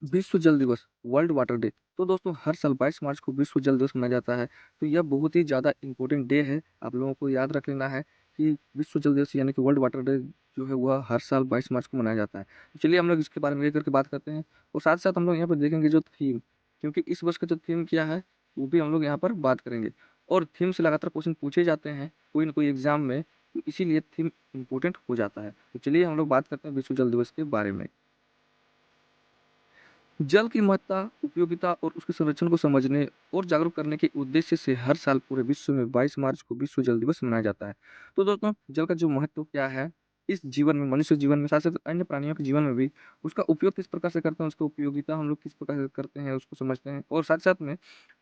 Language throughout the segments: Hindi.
विश्व जल दिवस, वर्ल्ड वाटर डे। तो दोस्तों हर साल 22 मार्च को विश्व जल दिवस मनाया जाता है। तो यह बहुत ही ज़्यादा इम्पोर्टेंट डे है। आप लोगों को याद रख लेना है कि विश्व जल दिवस यानी कि वर्ल्ड वाटर डे जो है वह हर साल 22 मार्च को मनाया जाता है। तो चलिए हम लोग इसके बारे में लेकर के बात करते हैं और साथ-साथ हम लोग यहाँ पर देखेंगे जो थीम, क्योंकि इस वर्ष का जो थीम क्या है, वो भी हम लोग यहाँ पर बात करेंगे। और थीम से लगातार क्वेश्चन पूछे जाते हैं कोई न कोई एग्ज़ाम में, तो इसीलिए थीम इम्पोर्टेंट हो जाता है। तो चलिए हम लोग बात करते हैं विश्व जल दिवस के बारे में। जल की महत्ता, उपयोगिता और उसके संरक्षण को समझने और जागरूक करने के उद्देश्य से हर साल पूरे विश्व में 22 मार्च को विश्व जल दिवस मनाया जाता है। तो दोस्तों, जल का जो महत्व क्या है, इस जीवन में, मनुष्य जीवन में, साथ-साथ अन्य प्राणियों के जीवन में भी उसका उपयोग किस प्रकार से करते हैं, उसकी उपयोगिता हम लोग किस प्रकार से करते हैं, उसको समझते हैं और साथ-साथ में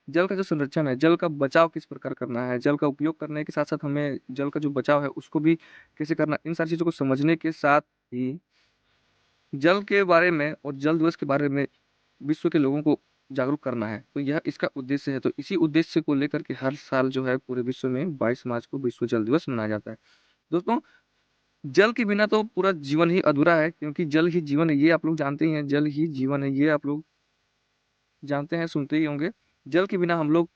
जल का जो संरक्षण है, जल का बचाव किस प्रकार करना है, जल का उपयोग करने के साथ-साथ हमें जल का जो बचाव है, उसको भी कैसे करना है, इन सारी चीज़ों को समझने के साथ ही जल के बारे में और जल दिवस के बारे में विश्व के लोगों को जागरूक करना है, तो यह इसका उद्देश्य है। तो इसी उद्देश्य को लेकर के हर साल जो है पूरे विश्व में 22 मार्च को विश्व जल दिवस मनाया जाता है। दोस्तों, जल के बिना तो पूरा जीवन ही अधूरा है, क्योंकि जल ही जीवन है, ये आप लोग जानते ही हैं, जल ही जीवन है, ये आप लोग जानते हैं, सुनते ही होंगे। जल के बिना हम लोग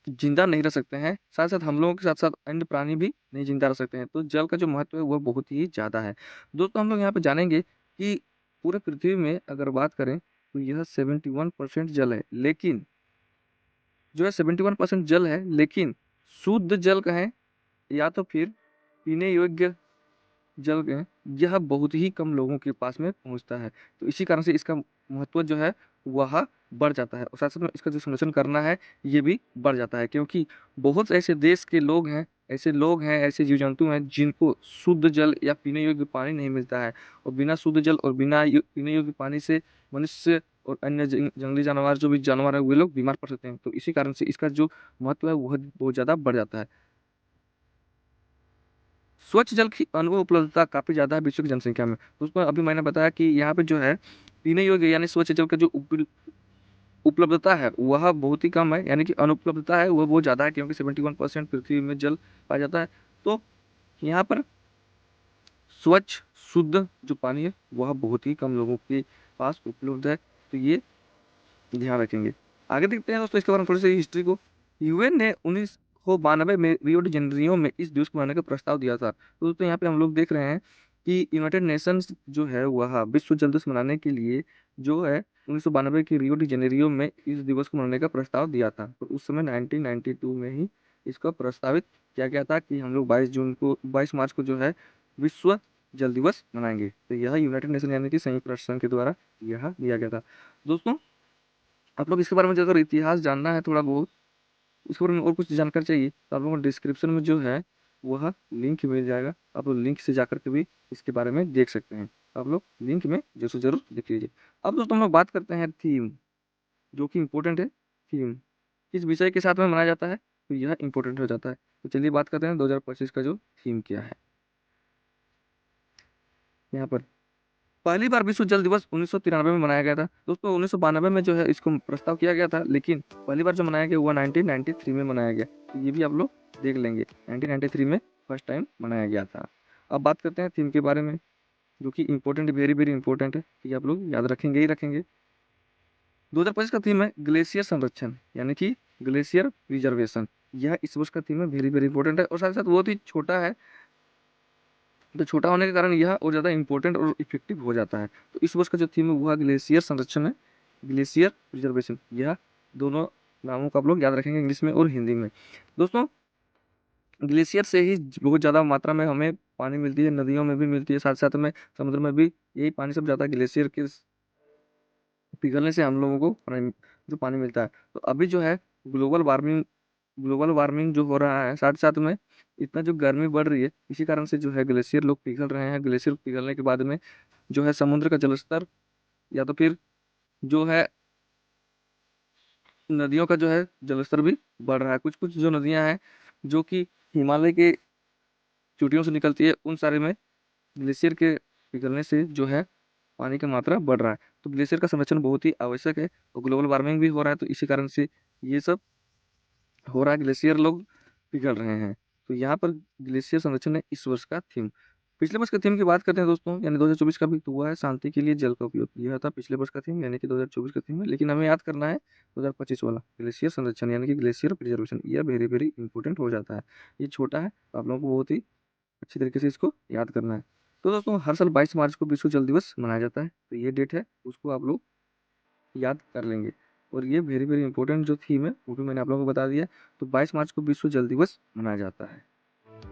ज़िंदा नहीं रह सकते हैं, साथ-साथ हम लोगों के साथ-साथ अन्य प्राणी भी नहीं ज़िंदा रह सकते हैं, तो जल का जो महत्व है वो बहुत ही ज़्यादा है। दोस्तों, हम लोग यहाँ पे जानेंगे कि पूरे पृथ्वी में अगर बात करें तो यह 71% जल है, लेकिन जो है 71% जल है, लेकिन शुद्ध जल कहें या तो फिर पीने योग्य जल है, यह बहुत ही कम लोगों के पास में पहुँचता है। तो इसी कारण से इसका महत्व जो है वह बढ़ जाता है और साथ-साथ में इसका जो संरक्षण करना है, ये भी बढ़ जाता है, क्योंकि बहुत ऐसे देश के लोग हैं, ऐसे लोग हैं, ऐसे जीव-जंतु हैं जिनको शुद्ध जल या पीने योग्य पानी नहीं मिलता है और बिना शुद्ध जल और बिना पीने योग्य पानी से मनुष्य और अन्य जंगली जानवर, जो भी जानवर हैं, वे लोग बीमार पड़ सकते हैं। तो इसी कारण से इसका जो महत्व है वह बहुत ज़्यादा बढ़ जाता है। स्वच्छ जल की अनुपलब्धता काफ़ी ज़्यादा है विश्व की जनसंख्या में। दोस्तों, अभी मैंने बताया कि यहाँ पे जो है पीने योग्य यानी स्वच्छ जल का जो उपलब्धता है वह बहुत ही कम है, यानी कि अनुपलब्धता है वह बहुत ज़्यादा है, क्योंकि 71% पृथ्वी में जल पाया जाता है। तो यहाँ पर स्वच्छ, शुद्ध जो पानी है वह बहुत ही कम लोगों के पास उपलब्ध है। तो ये ध्यान रखेंगे। आगे देखते हैं दोस्तों इसके बारे में थोड़ी-सी हिस्ट्री को। यूएन ने 1992 में रियो डी जेनेरियो में इस दिवस को मनाने का प्रस्ताव दिया था। तो दोस्तों यहाँ पे हम लोग देख रहे हैं कि यूनाइटेड नेशंस जो है वह विश्व जल दिवस मनाने के लिए जो है 1992 के रियो डी जेनेरियो में इस दिवस को मनाने का प्रस्ताव दिया था। तो उस समय 1992 में ही इसको प्रस्तावित किया गया था कि हम लोग 22 मार्च को जो है विश्व जल दिवस मनाएँगे। तो यह यूनाइटेड नेशन यानी कि संयुक्त राष्ट्र संघ के द्वारा यह दिया गया था। दोस्तों, आप लोग इसके बारे में अगर इतिहास जानना है थोड़ा बहुत, इसके बारे में और कुछ जानकारी चाहिए, तो आप लोगों को डिस्क्रिप्शन में जो है वह लिंक मिल जाएगा। आप लोग लिंक से जाकर के भी इसके बारे में देख सकते हैं। आप लोग लिंक में ज़रूर से ज़रूर देख लीजिए। अब दोस्तों हम लोग बात करते हैं थीम, जो कि इम्पोर्टेंट है। थीम किस विषय के साथ में मनाया जाता है, तो यह इम्पोर्टेंट हो जाता है। तो चलिए बात करते हैं 2025 का जो थीम क्या है। यहाँ पर पहली बार विश्व जल दिवस 1993 में मनाया गया था। दोस्तों 1992 में जो है इसको प्रस्ताव किया गया था, लेकिन पहली बार जो मनाया गया हुआ 1993 में मनाया गया। तो ये भी आप लोग देख लेंगे, 1993 में फर्स्ट टाइम मनाया गया था। अब बात करते हैं थीम के बारे में, जो कि इम्पोर्टेंट, वेरी वेरी इंपॉर्टेंट है, कि आप लोग याद रखेंगे ही रखेंगे। 2025 का थीम है ग्लेशियर संरक्षण, यानी कि ग्लेशियर प्रिजर्वेशन। यह इस वर्ष का थीम है, वेरी वेरी इंपॉर्टेंट है और साथ साथ बहुत ही छोटा है। तो छोटा होने के कारण यह और ज़्यादा इम्पोर्टेंट और इफेक्टिव हो जाता है। तो इस वर्ष का जो थीम है वह ग्लेशियर संरक्षण है, ग्लेशियर प्रिजर्वेशन। यह दोनों नामों को आप लोग याद रखेंगे, इंग्लिश में और हिंदी में। दोस्तों, ग्लेशियर से ही बहुत ज़्यादा मात्रा में हमें पानी मिलती है, नदियों में भी मिलती है, साथ साथ में समुद्र में भी यही पानी सब ज़्यादा ग्लेशियर के पिघलने से हम लोगों को पानी मिलता है। तो अभी जो है ग्लोबल वार्मिंग ग्लोबल वार्मिंग जो हो रहा है, साथ साथ में इतना जो गर्मी बढ़ रही है, इसी कारण से जो है ग्लेशियर लोग पिघल रहे हैं। ग्लेशियर पिघलने के बाद में जो है समुद्र का जलस्तर या तो फिर जो है नदियों का जो है जलस्तर भी बढ़ रहा है। कुछ कुछ जो नदियां हैं जो कि हिमालय के चोटियों से निकलती है, उन सारे में ग्लेशियर के पिघलने से जो है पानी की मात्रा बढ़ रहा है। तो ग्लेशियर का संरक्षण बहुत ही आवश्यक है और ग्लोबल वार्मिंग भी हो रहा है, तो इसी कारण से ये सब हो रहा है, ग्लेशियर लोग पिघल रहे हैं। तो यहाँ पर ग्लेशियर संरक्षण है इस वर्ष का थीम। पिछले वर्ष के थीम की बात करते हैं दोस्तों, यानी 2024 का भी तो हुआ है शांति के लिए जल का उपयोग। यह था पिछले वर्ष का थीम, यानी कि 2024 का थीम है। लेकिन हमें याद करना है 2025 वाला ग्लेशियर संरक्षण, यानी कि ग्लेशियर प्रिजर्वेशन। यह वेरी वेरी इंपॉर्टेंट हो जाता है। ये छोटा है तो आप लोगों को बहुत ही अच्छी तरीके से इसको याद करना है। तो दोस्तों हर साल 22 मार्च को विश्व जल दिवस मनाया जाता है, तो ये डेट है उसको आप लोग याद कर लेंगे। और ये वेरी वेरी इंपॉर्टेंट जो थीम है वो भी मैंने आप लोगों को बता दिया। तो 22 मार्च को विश्व जल दिवस मनाया जाता है।